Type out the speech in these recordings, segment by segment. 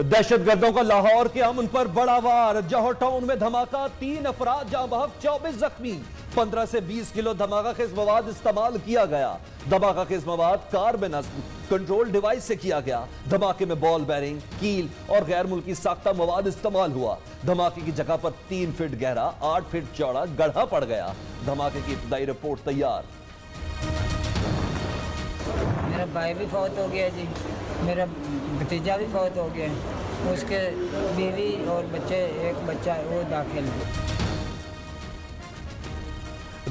दहशतगर्दों का लाहौर के अमन पर बड़ा वार। जौहर टाउन में धमाका, 3 अफराद जाँ बहक, 24 जख्मी। 15 से 20 किलो धमाका खेज मवाद इस्तेमाल किया गया। धमाका खेज मवाद कार में नस्ब कंट्रोल डिवाइस से किया गया। धमाके में बॉल बेरिंग, कील और गैर मुल्की साख्ता मवाद इस्तेमाल हुआ। धमाके की जगह पर 3 फीट गहरा, 8 फीट चौड़ा गड्ढा पड़ गया। धमाके की इब्तदाई रिपोर्ट तैयार। मेरा भाई भी फौत हो गया जी, मेरा भतीजा भी फौत हो गया, उसके बीवी और बच्चे, एक बच्चा वो दाखिल है।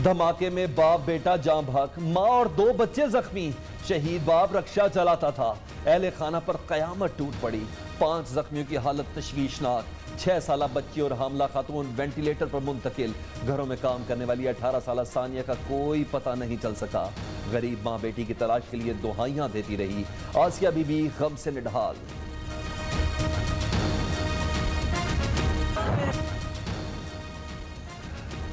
धमाके में बाप बेटा जाँ बहक, मां और 2 बच्चे जख्मी। शहीद बाप रक्षा चलाता था, अहले खाना पर कयामत टूट पड़ी। 5 जख्मियों की हालत तशवीशनाक। 6 साला बच्ची और हामला खातून वेंटिलेटर पर मुंतकिल। घरों में काम करने वाली 18 साला सानिया का कोई पता नहीं चल सका। गरीब मां बेटी की तलाश के लिए दुहाइयां देती रही। आसिया बीबी गम से निढाल।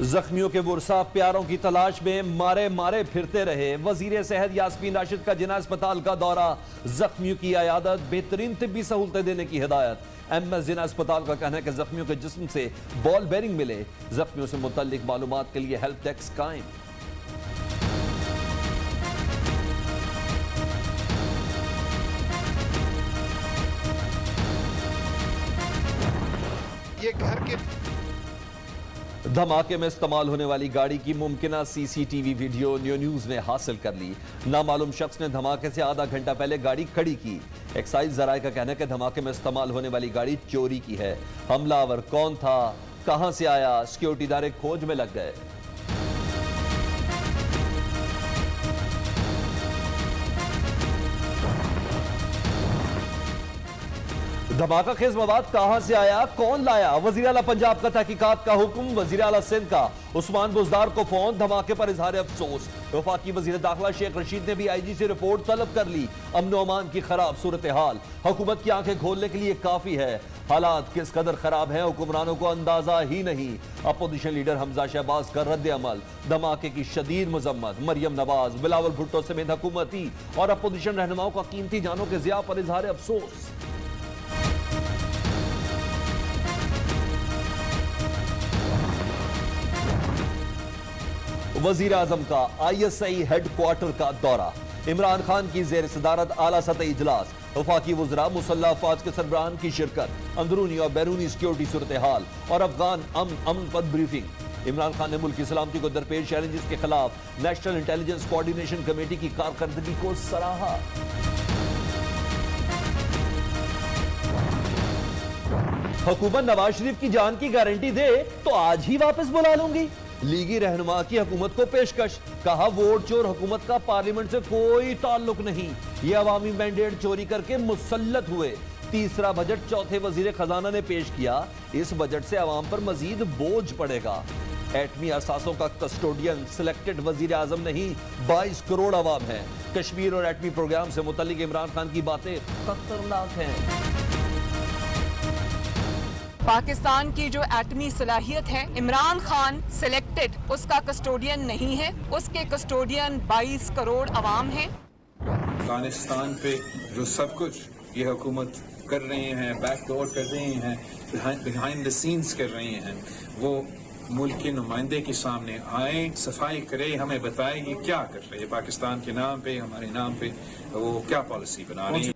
जख्मियों के बुरसा प्यारों की तलाश में मारे मारे फिरते रहे। वजीर सेहत यास्मीन राशिद का जिना अस्पताल का दौरा, जख्मियों की अयादत, बेहतरीन तिब्बी सहूलतें देने की हिदायत। एमएस जिना अस्पताल का कहना है कि जख्मियों के जिस्म से बॉल बेरिंग मिले। जख्मियों से मुतल्लिक मालूमात के लिए हेल्प डेस्क कायम। ये घर के धमाके में इस्तेमाल होने वाली गाड़ी की मुमकिना सीसीटीवी वीडियो न्यूज़ ने हासिल कर ली। नामालूम शख्स ने धमाके से आधा घंटा पहले गाड़ी खड़ी की। एक्साइज जराये का कहना है कि धमाके में इस्तेमाल होने वाली गाड़ी चोरी की है। हमलावर कौन था, कहां से आया, सिक्योरिटी इदारे खोज में लग गए। धमाका खेज मवाद कहां से आया, कौन लाया, वजीर आला पंजाब का तहकीकात का हुक्म। वजीर आला सिंध का उस्मान बुजदार को फोन, धमाके पर इजहार अफसोस। वफाकी वजीर दाखिला शेख रशीद ने भी आईजी से रिपोर्ट तलब कर ली। अमन अमान की खराब सूरत हाल हुकूमत की आंखें खोलने के लिए काफी है। हालात किस कदर खराब हैं हुक्मरानों को अंदाजा ही नहीं। अपोजिशन लीडर हमजा शहबाज का रद्द अमल, धमाके की शदीद मजम्मत। मरियम नवाज, बिलावल भुट्टो समेत हुकूमती और अपोजिशन रहनुमाओं का कीमती जानों के ज़िया पर इजहार अफसोस। वजीर आजम का ISI हेडक्वार्टर का दौरा। इमरान खान की जेर सदारत आला सतही इजलास। वफाकी वज़रा, मुसल्लह अफवाज के सरबराहान की शिरकत। अंदरूनी और बैरूनी सिक्योरिटी सूरत हाल और अफगान अमन पर ब्रीफिंग। इमरान खान ने मुल्क की सलामती को दरपेश चैलेंजेस के खिलाफ नेशनल इंटेलिजेंस कोऑर्डिनेशन कमेटी की कारकर्दगी को सराहा। हुकूमत नवाज शरीफ की जान की गारंटी दे तो आज ही वापस बुला लूंगी। लीगी रहनुमा की हुकूमत को पेशकश, कहा वोट चोर हुकूमत का पार्लियामेंट से कोई ताल्लुक नहीं। ये अवामी मैंडेट चोरी करके मुसल्लत हुए। तीसरा बजट चौथे वजीर खजाना ने पेश किया। इस बजट से अवाम पर मजीद बोझ पड़ेगा। एटमी असासों का कस्टोडियन सिलेक्टेड वजीर आजम नहीं, 22 करोड़ अवाम है। कश्मीर और एटमी प्रोग्राम से मुतल्लिक इमरान खान की बातें खतरनाक हैं। पाकिस्तान की जो एटमी सलाहियत है, इमरान खान सिलेक्टेड उसका कस्टोडियन नहीं है, उसके कस्टोडियन 22 करोड़ अवाम हैं। अफगानिस्तान पे जो सब कुछ ये हुकूमत कर रहे हैं, बैकडोर कर रहे हैं, बिहाइंड द सीन्स कर रहे हैं, वो मुल्क के नुमाइंदे के सामने आए, सफाई करे, हमें बताए ये क्या कर रहे हैं पाकिस्तान के नाम पे, हमारे नाम पे, वो क्या पॉलिसी बना रहे हैं।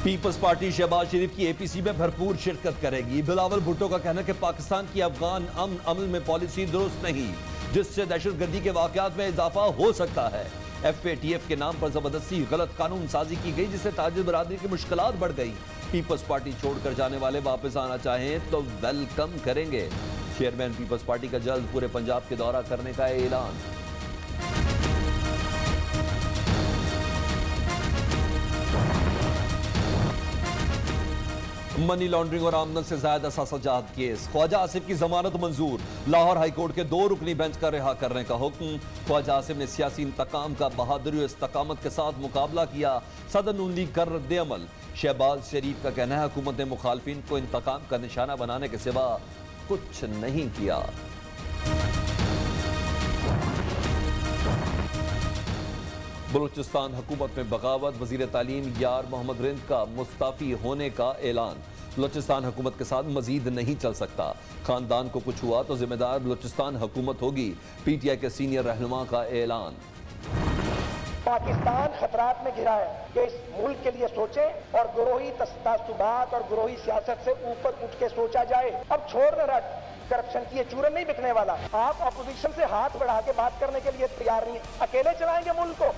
पीपल्स पार्टी शहबाज शरीफ की APC में भरपूर शिरकत करेगी। बिलावल भुट्टो का कहना है कि पाकिस्तान की अफगान अमल में पॉलिसी दुरुस्त नहीं, जिससे दहशतगर्दी के वाकयात में इजाफा हो सकता है। FATF के नाम पर जबरदस्ती गलत कानून साजी की गई, जिससे ताजिर बरादरी की मुश्किलात बढ़ गई। पीपल्स पार्टी छोड़कर जाने वाले वापस आना चाहें तो वेलकम करेंगे। चेयरमैन पीपल्स पार्टी का जल्द पूरे पंजाब के दौरा करने का ऐलान। मनी लॉन्ड्रिंग और आमदन से ज्यादा साजाद केस, ख्वाजा आसिफ की जमानत मंजूर। लाहौर हाईकोर्ट के 2 रुकनी बेंच का रिहा करने का हुक्म। ख्वाजा आसिफ ने सियासी इंतकाम का बहादुरी और इस्तकामत के साथ मुकाबला किया। सदर नून लीग कर रद्द अमल। शहबाज शरीफ का कहना है हुकूमत ने मुखालफिन को इंतकाम का निशाना बनाने के सिवा कुछ नहीं किया। बलूचिस्तान हुकूमत में बगावत, वजीर तालीम यार मोहम्मद रिंद का मुस्ताफी होने का ऐलान। बलूचिस्तान हुकूमत के साथ मजीद नहीं चल सकता, खानदान को कुछ हुआ तो जिम्मेदार बलूचिस्तान हुकूमत होगी, पीटीआई के सीनियर रहनुमा का ऐलान। पाकिस्तान खतरात में घिरा है कि इस मुल्क के लिए सोचे और गुरोही तस्सुबात और गुरोही सियासत से ऊपर उठ के सोचा जाए। अब छोड़ न रट, करप्शन की ये चूरन नहीं बिकने वाला। आप अपोजिशन से हाथ बढ़ा के बात करने के लिए तैयार नहीं, अकेले चलाएंगे मुल्क को।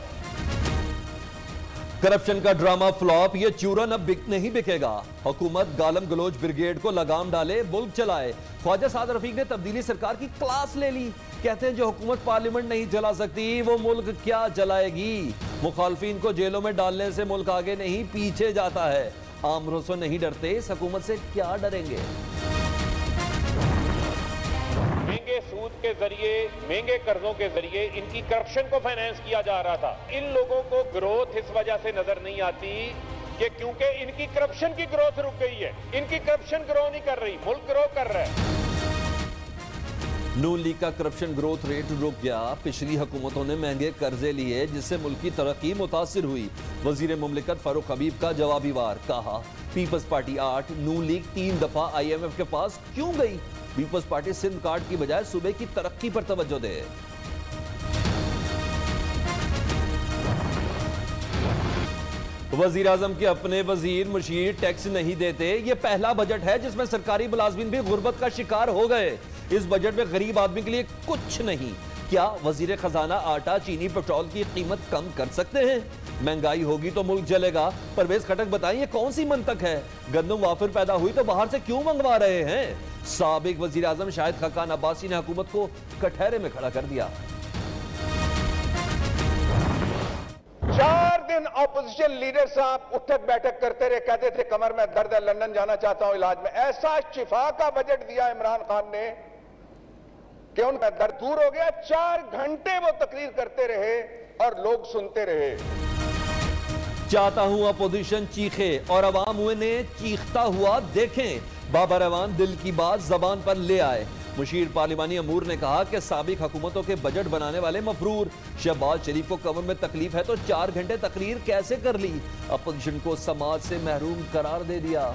करप्शन का ड्रामा फ्लॉप, ये चूरन अब नहीं बिकेगा। हुकूमत गालम गलोच ब्रिगेड को लगाम डाले, मुल्क चलाए। ख्वाजा साद रफीक ने तब्दीली सरकार की क्लास ले ली, कहते हैं जो हुकूमत पार्लियामेंट नहीं चला सकती वो मुल्क क्या चलाएगी। मुखालफिन को जेलों में डालने से मुल्क आगे नहीं पीछे जाता है। आम रोसों नहीं डरते, इस हुकूमत से क्या डरेंगे। महंगे सूद के जरिए, महंगे कर्जों के जरिए इनकी करप्शन को फाइनेंस किया जा रहा था। इन लोगों को ग्रोथ इस वजह से नजर नहीं आती कि क्योंकि इनकी करप्शन की ग्रोथ रुक गई है। इनकी करप्शन ग्रो नहीं कर रही, मुल्क ग्रो कर रहा है। नून लीग का करप्शन ग्रोथ रेट रुक गया। पिछली हुकूमतों ने महंगे कर्जे लिए जिससे मुल्क की तरक्की मुतासिर हुई। वजीर मुमलिकत फारूक हबीब का जवाबी वार, कहा पीपल्स पार्टी 8, नून लीग 3 दफा IMF के पास क्यों गई। पीपल्स पार्टी सिंध कार्ड की बजाय सूबे की तरक्की पर तवज्जो दे। वजीर आजम के अपने वजीर मुशीर टैक्स नहीं देते। ये पहला बजट है जिसमें सरकारी मुलाजमीन भी गुर्बत का शिकार हो गए। इस बजट में गरीब आदमी के लिए कुछ नहीं। क्या वजीर खजाना आटा, चीनी, पेट्रोल की कीमत कम कर सकते हैं। महंगाई होगी तो मुल्क जलेगा। परवेज खटक बताइए कौन सी मंतक है। गंदम वाफिर पैदा हुई तो बाहर से क्यों मंगवा रहे हैं। साबिक वजीर आजम शाहिद खकान अब्बासी ने हुकूमत को कटहरे में खड़ा कर दिया। 4 दिन ऑपोजिशन लीडर साहब उठक बैठक करते रहे, कहते थे कमर में दर्द है, लंदन जाना चाहता हूं इलाज में। ऐसा शिफा का बजट दिया इमरान खान ने कि उनका दर्द दूर हो गया। 4 घंटे वो तकरीर करते रहे और लोग सुनते रहे। चाहता हूं अपोजिशन चीखे और अवाम उन्हें चीखता हुआ देखें। बाबर अवान दिल की बात जबान पर ले आए। मुशीर पार्लिमानी अमूर ने कहा कि साबिक हुकूमतों के बजट बनाने वाले मफरूर। शहबाज शरीफ को कमर में तकलीफ है तो 4 घंटे तकरीर कैसे कर ली। अपोजिशन को समाज से महरूम करार दे दिया।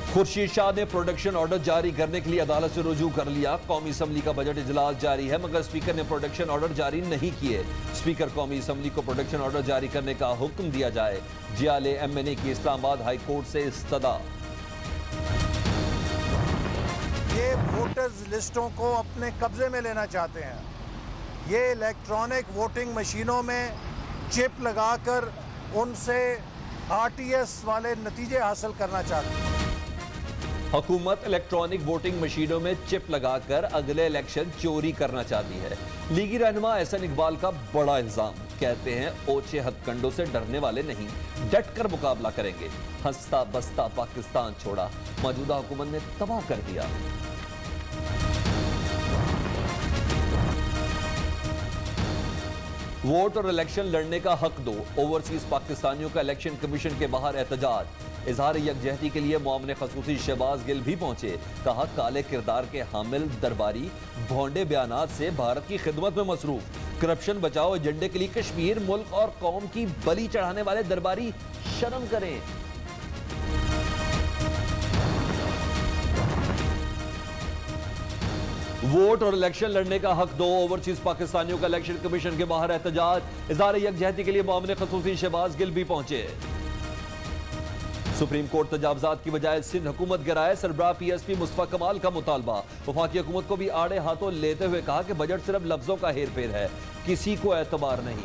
खुर्शीद शाह ने प्रोडक्शन ऑर्डर जारी करने के लिए अदालत से रुजू कर लिया। कौमी असम्बली का बजट इजलास जारी है मगर स्पीकर ने प्रोडक्शन ऑर्डर जारी नहीं किए। स्पीकर कौमी असम्बली को प्रोडक्शन ऑर्डर जारी करने का हुक्म दिया जाए। जियाले MNA की इस्लामाबाद हाई कोर्ट से इस्तदा। ये वोटर्स लिस्टों को अपने कब्जे में लेना चाहते हैं। ये इलेक्ट्रॉनिक वोटिंग मशीनों में चिप लगाकर उनसे RTS वाले नतीजे हासिल करना चाहते हैं। हुकूमत इलेक्ट्रॉनिक वोटिंग मशीनों में चिप लगाकर अगले इलेक्शन चोरी करना चाहती है। लीगी रहनुमा एहसन इकबाल का बड़ा इल्जाम, कहते हैं ओछे हथकंडों से डरने वाले नहीं, डट कर मुकाबला करेंगे। हंसता बसता पाकिस्तान छोड़ा, मौजूदा हुकूमत ने तबाह कर दिया। वोट और इलेक्शन लड़ने का हक दो। ओवरसीज पाकिस्तानियों का इलेक्शन कमीशन के बाहर एहतजाज। इजहार यकजहती के लिए मुआमले खसूसी शहबाज गिल भी पहुंचे। कहा काले किरदार के हामिल दरबारी भोंडे बयानात से भारत की खिदमत में मसरूफ। करप्शन बचाओ एजेंडे के लिए कश्मीर, मुल्क और कौम की बलि चढ़ाने वाले दरबारी शर्म करें। वोट और इलेक्शन लड़ने का हक दो। ओवरसीज पाकिस्तानियों का इलेक्शन कमीशन के बाहर एहतजाज। इजहार यकजहती के लिए मामले खसूसी शहबाज गिल भी पहुंचे। सुप्रीम कोर्ट तजावजात की बजाय सिंध हुकूमत गिराए। सरबराह PSP मुस्तफा कमाल का मुतालबा। वफाकी हुकूमत को भी आड़े हाथों लेते हुए कहा कि बजट सिर्फ लफ्जों का हेर फेर है, किसी को एतबार नहीं।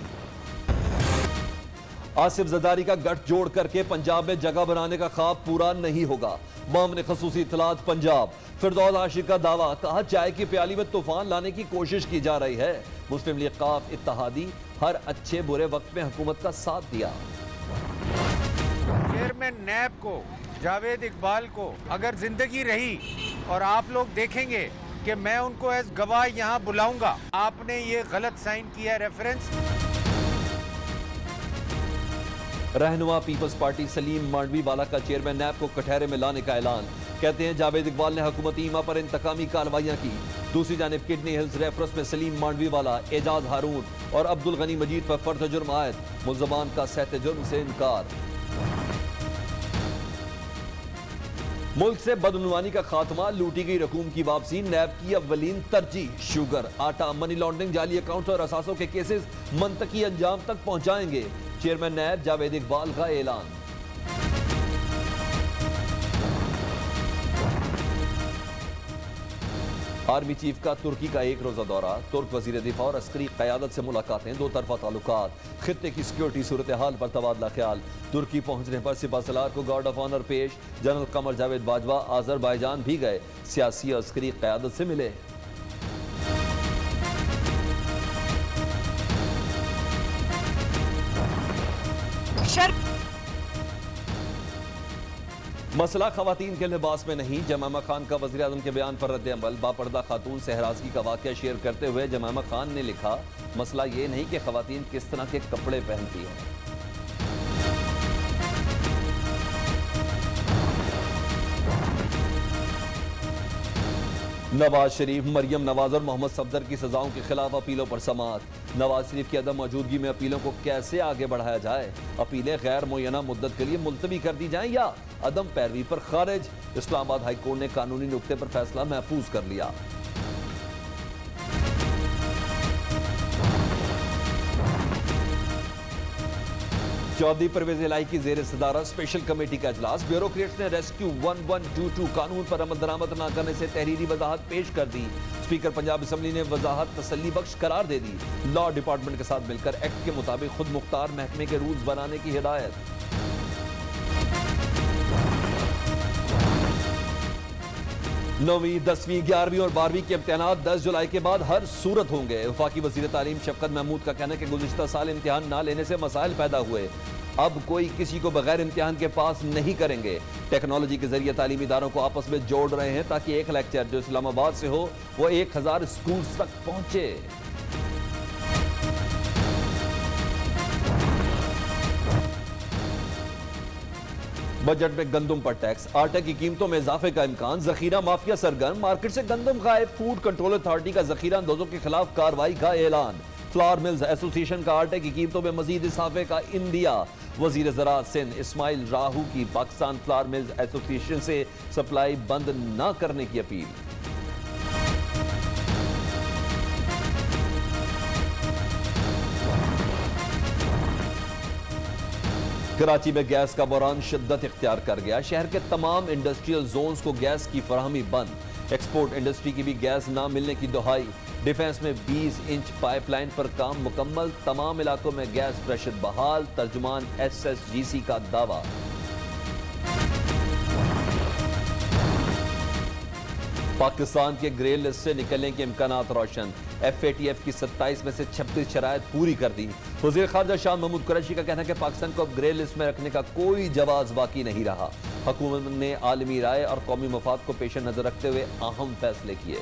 आसिफ जरदारी का गठ जोड़ करके पंजाब में जगह बनाने का ख्वाब पूरा नहीं होगा। मामले खसूसी इत्तलात पंजाब। फिरदौस आशिक का दावा, कहा चाय की प्याली में तूफान लाने की कोशिश की जा रही है। मुस्लिम लीग काफ इत्तहादी हर अच्छे बुरे वक्त में हुकूमत का साथ दिया। चेयरमैन नैब को, जावेद इकबाल को अगर जिंदगी रही और आप लोग देखेंगे कि मैं उनको एज गवाह यहाँ बुलाऊंगा। आपने ये गलत साइन किया रेफरेंस। रहनुमा पीपल्स पार्टी सलीम मांडवी वाला का चेयरमैन नैब को कटहरे में लाने का ऐलान। कहते हैं जावेद इकबाल ने हुकूमती ईमा पर इंतकामी कार्रवाइयां की। दूसरी जानिब किडनी हिल्स रेफरस में सलीम मांडवी वाला, एजाज हारून और अब्दुल गनी मजीद पर फर्द जुर्म आयद, मुल्ज़मान का सहते जुर्म से इनकार। मुल्क से बदउनवानी का खात्मा, लूटी गई रकूम की वापसी नैब की अव्वलीन तरजीह। शुगर, आटा, मनी लॉन्ड्रिंग, जाली अकाउंट्स और असासों के केसेस मंतकी अंजाम तक पहुंचाएंगे, चेयरमैन नैब जावेद इकबाल का ऐलान। आर्मी चीफ का तुर्की का एक रोजा दौरा, तुर्क वजीर दिफा और अस्करी क़यादत से मुलाकातें, दो तरफा ताल्लुकात, खित्ते की सिक्योरिटी सूरत हाल पर तबादला ख्याल। तुर्की पहुंचने पर सिपा सलार को गार्ड ऑफ ऑनर पेश, जनरल कमर जावेद बाजवा आज़रबाईजान भी गए, सियासी और अस्करी क़यादत से मिले। मसला खवातीन के लिबास में नहीं, जमामा खान का वज़ीर आज़म के बयान पर रद्द अमल। बापर्दा खातून से हरासगी का वाक़या शेयर करते हुए जमामा खान ने लिखा, मसला ये नहीं कि खवातीन किस तरह के कपड़े पहनती हैं। नवाज शरीफ, मरियम नवाज और मोहम्मद सफदर की सजाओं के खिलाफ अपीलों पर समाअत। नवाज शरीफ की अदम मौजूदगी में अपीलों को कैसे आगे बढ़ाया जाए, अपीलें गैर मुय्यना मुद्दत के लिए मुलतवी कर दी जाएं या अदम पैरवी पर खारिज। इस्लामाबाद हाई कोर्ट ने कानूनी नुक्ते पर फैसला महफूज कर लिया। चौधरी परवेज इलाही की जेर सदारत स्पेशल कमेटी का अजलास, ब्यूरोक्रेट्स ने रेस्क्यू 1122 कानून पर अमल दरामद न करने से तहरीरी वजाहत पेश कर दी। स्पीकर पंजाब असम्बली ने वजाहत तसल्ली बख्श करार दे दी। लॉ डिपार्टमेंट के साथ मिलकर एक्ट के मुताबिक खुद मुख्तार महकमे के रूल्स बनाने की हिदायत। 9वीं, 10वीं, 11वीं और 12वीं के इम्तिहानात 10 जुलाई के बाद हर सूरत होंगे। वफाकी वज़ीर तालीम शफकत महमूद का कहना है कि गुज़िश्ता साल इम्तिहान ना लेने से मसाइल पैदा हुए, अब कोई किसी को बगैर इम्तिहान के पास नहीं करेंगे। टेक्नोलॉजी के जरिए तालीमी इदारों को आपस में जोड़ रहे हैं ताकि एक लेक्चर जो इस्लामाबाद से हो वो 1000 स्कूल तक पहुंचे। बजट में गंदम पर टैक्स, आटे की कीमतों में इजाफे का इम्कान, जखीरा माफिया सरगर्म, मार्केट से गंदम गायब। फूड कंट्रोल अथॉरिटी का जखीरा अंदोजों के खिलाफ कार्रवाई का ऐलान। फ्लावर मिल्स एसोसिएशन का आटे की कीमतों में मजीद इजाफे का इंदिया। वजीर ज़राअत सिंध इस्माइल राहू की पाकिस्तान फ्लावर मिल्स एसोसिएशन से सप्लाई बंद न करने की अपील। कराची में गैस का बहरान शिद्दत इख्तियार कर गया, शहर के तमाम इंडस्ट्रियल जोन्स को गैस की फराहमी बंद। एक्सपोर्ट इंडस्ट्री की भी गैस ना मिलने की दुहाई। डिफेंस में 20 इंच पाइपलाइन पर काम मुकम्मल, तमाम इलाकों में गैस प्रेशर बहाल। तर्जुमान SSGC का दावा। पाकिस्तान के ग्रे लिस्ट से निकलने के इम्कानात रोशन। FATF की 27 में से 36 शराइत पूरी कर दी। वज़ीर ख़ारजा शाह महमूद कुरैशी का कहना है कि पाकिस्तान को अब ग्रे लिस्ट में रखने का कोई जवाब बाकी नहीं रहा। हुकूमत ने आलमी राय और कौमी मफाद को पेश नज़र रखते हुए अहम फैसले किए।